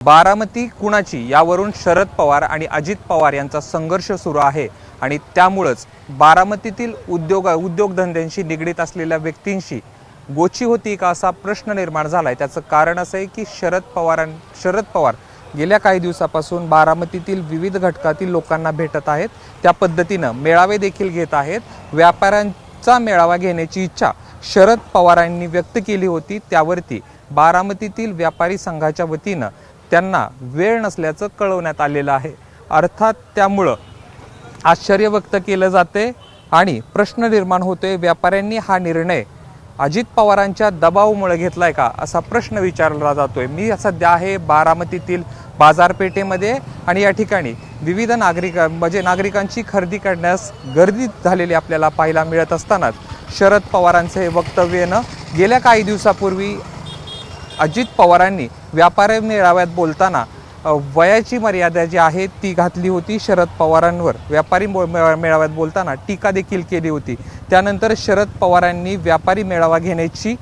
बारामती कुणाची यावरून शरद पवार आणि अजित पवार यांचा संघर्ष सुरू आहे आणि त्यामुळेच बारामतीतील उद्योगधंद्यांशी निगडीत असलेल्या व्यक्तींशी गोची होती का असा प्रश्न निर्माण झालाय। त्याचं कारण असं आहे की शरद पवार गेल्या काही दिवसापासून बारामतीतील विविध घटकातील लोकांना भेटत आहेत, त्या पद्धतीने मेळावे देखील घेत आहेत। व्यापाऱ्यांचा मेळावा घेण्याची इच्छा शरद पवारांनी व्यक्त केली होती, त्यावरती बारामतीतील व्यापारी संघाच्या वतीने त्यांना वेळ नसल्याचं कळवण्यात आलेलं आहे। अर्थात त्यामुळे आश्चर्य व्यक्त केलं जाते आणि प्रश्न निर्माण होतोय, व्यापाऱ्यांनी हा निर्णय अजित पवारांच्या दबावामुळे घेतलाय का असा प्रश्न विचारला जातोय। मी सध्या आहे बारामतीतील बाजारपेठेमध्ये आणि या ठिकाणी विविध नागरिकांची खरेदी करण्यास गर्दी झालेली आपल्याला पाहायला मिळत असतानाच शरद पवारांचे हे वक्तव्य येणं गेल्या काही दिवसापूर्वी अजित पवारांनी व्यापारी मेळाव्यात बोलताना वयाची मर्यादा जी आहे ती घातली होती। शरद पवारांवर व्यापारी मेळाव्यात बोलताना टीका देखील केली होती। त्यानंतर शरद पवारांनी व्यापारी मेळावा घेण्याची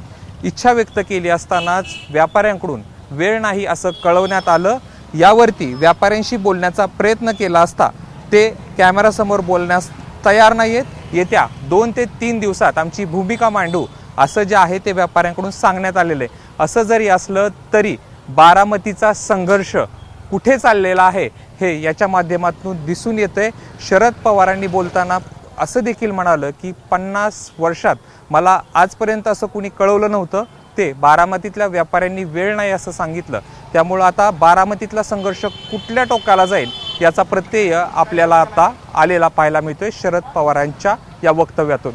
इच्छा व्यक्त केली असतानाच व्यापाऱ्यांकडून वेळ नाही असं कळवण्यात आलं। यावरती व्यापाऱ्यांशी बोलण्याचा प्रयत्न केला असता ते कॅमेरासमोर बोलण्यास तयार नाहीयेत। येत्या 2 ते 3 दिवसात आमची भूमिका मांडू असं जे आहे ते व्यापाऱ्यांकडून सांगण्यात आलेलं आहे। असं जरी असलं तरी बारामतीचा संघर्ष कुठे चाललेला आहे हे याच्या माध्यमातून दिसून येते। शरद पवारांनी बोलताना असं देखील म्हणालं की 50 वर्षात मला आजपर्यंत असं कुणी कळवलं नव्हतं, ते बारामतीतल्या व्यापाऱ्यांनी वेळ नाही असं सांगितलं। त्यामुळे आता बारामतीतला संघर्ष कुठल्या टोकाला जाईल याचा प्रत्यय आपल्याला आता आलेला पाहायला मिळतोय शरद पवारांच्या या वक्तव्यातून।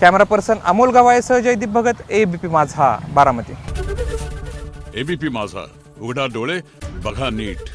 कॅमेरा पर्सन अमोल गवायसह जयदीप भगत, एबीपी माझा, बारामती। एबीपी माझा, उघडा डोळे बघा नीट।